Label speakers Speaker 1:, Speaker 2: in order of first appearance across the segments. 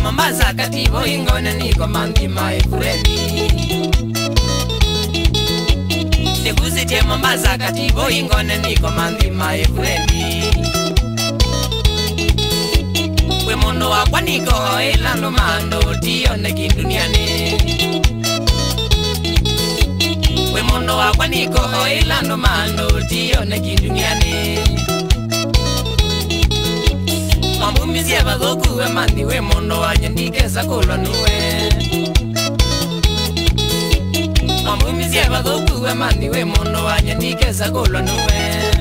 Speaker 1: Mombasa katibo ingone niko mandi my friend. Nikuzitie Mombasa katibo ingone niko mandi my friend. We mono wakwa niko hoela no mando tione kinduniani. We mono wakwa niko hoela no mando tione kinduniani. Mambumizi ya badoku we mandi we mono wanyandike sakola nuwe. Mambumizi ya badoku we mandi we mono wanyandike sakola nuwe.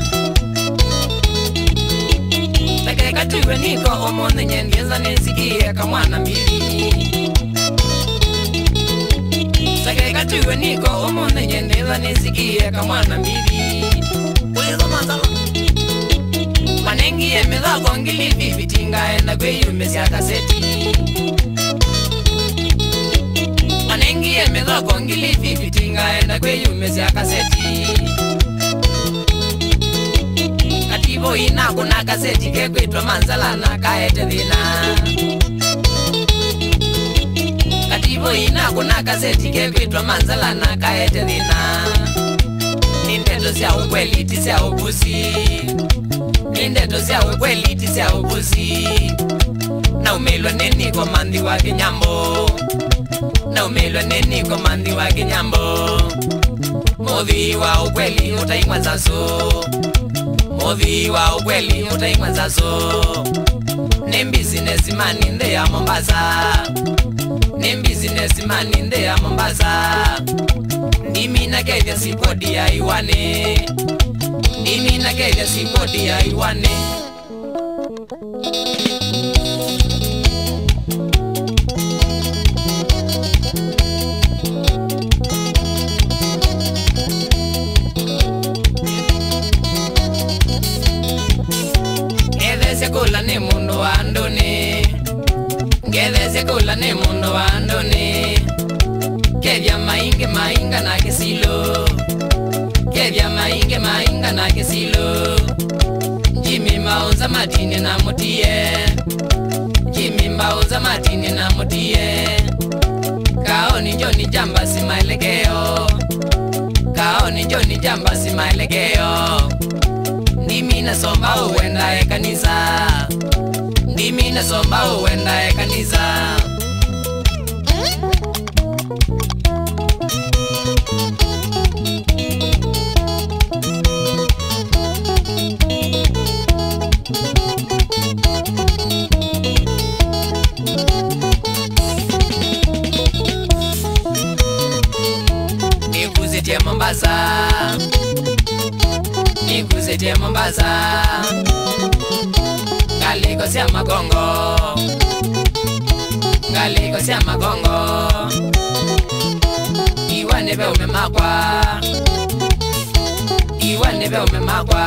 Speaker 1: Take katuwe niko omone nyendeza nesikie kamwana mbili. Take katuwe niko omone nyendeza nesikie kamwana mbili. Ulizo mazala Manengi emeza kongili vivitinga enda kwe yumesi akaseti. Manengi emeza kongili vivitinga enda kwe yumesi akaseti. Katibo ina kuna kaseti ke kwitwa manzala na kaete dhina. Katibo ina kuna kaseti ke kwitwa manzala na kaete dhina. Nindeto siya ukweli tisiya ubusi. Nindeto siya ukweli tisiya ubusi. Na umelwa neni kwa mandi wa kinyambo. Na umelwa neni kwa mandi wa kinyambo. Modhi wa ukweli utaingwa zaso. Modhi wa ukweli utaingwa zaso. Ni business man inde ya Mombasa. Ni business man inde ya Mombasa. Ndimi na kevya sipodi ya iwane. Ndimi na kevya sipodi ya iwane. Ngedhe sekula ni mundo wa andoni. Ngedhe sekula ni mundo wa andoni. Kevya mainga na kisilo. Kevya mainga na kisilo. Jimmy mauza matini na mutie. Jimmy mauza matini na mutie. Kaoni njoni jamba si maelekeo. Kaoni njoni jamba si maelekeo. Ndimi nasomba uenda kanisa. Ndimi nasomba uenda kanisa. Nikuzitie Mombasa. Nikuzitie Mombasa. Ngaliko siya magongo. Ngaliko siya magongo. Iwane be umemakwa. Iwane be umemakwa.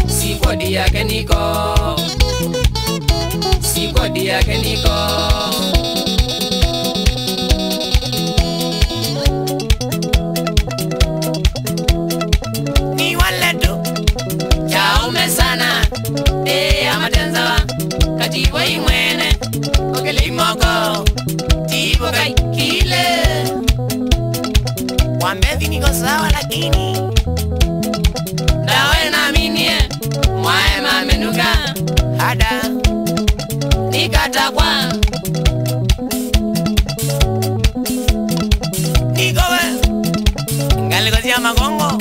Speaker 1: Sikodi yake niko. Sikodi yake niko. Sana amatenzawa katibo imwene okele imoko tibo kai kile wambevi niko sawa lakini dawe na minie mwae mamenuka hada nikatakwa nikowe ngalikozia magongo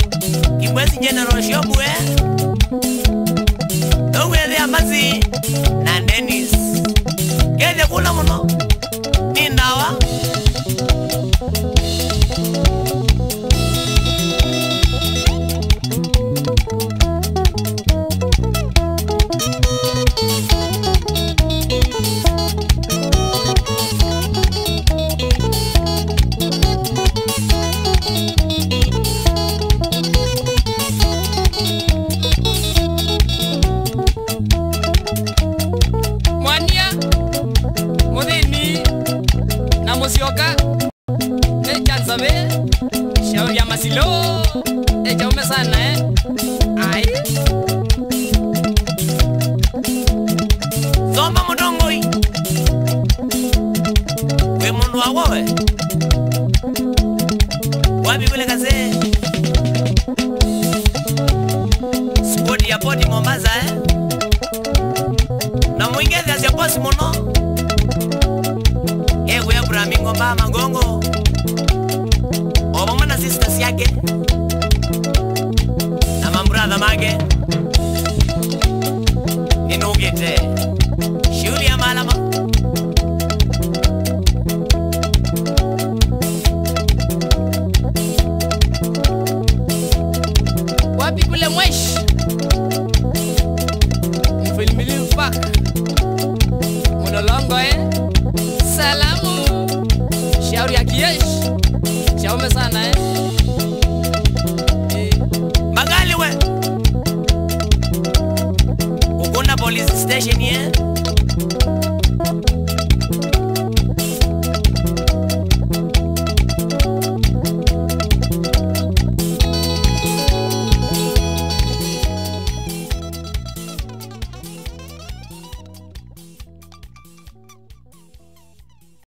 Speaker 1: kibwezi general shobwe Uwele amazi na Dennis Keze kula muno Nindawa Mosioka Nechanzabe Shauri ya masilo Ejaume sana Ai Zomba mudongoi wawe wapi kule kaze sport ya poti Mombasa na mwingeze asya boss mono ewe Abraham Ngomba Magongo omama sisters yake na mambrother mage ninugete shuli ya malama
Speaker 2: wapi kule mwesh mfilimili mfak monolongo salamu shauri ya kiesh shaume sana
Speaker 1: Magali we Ukunda police station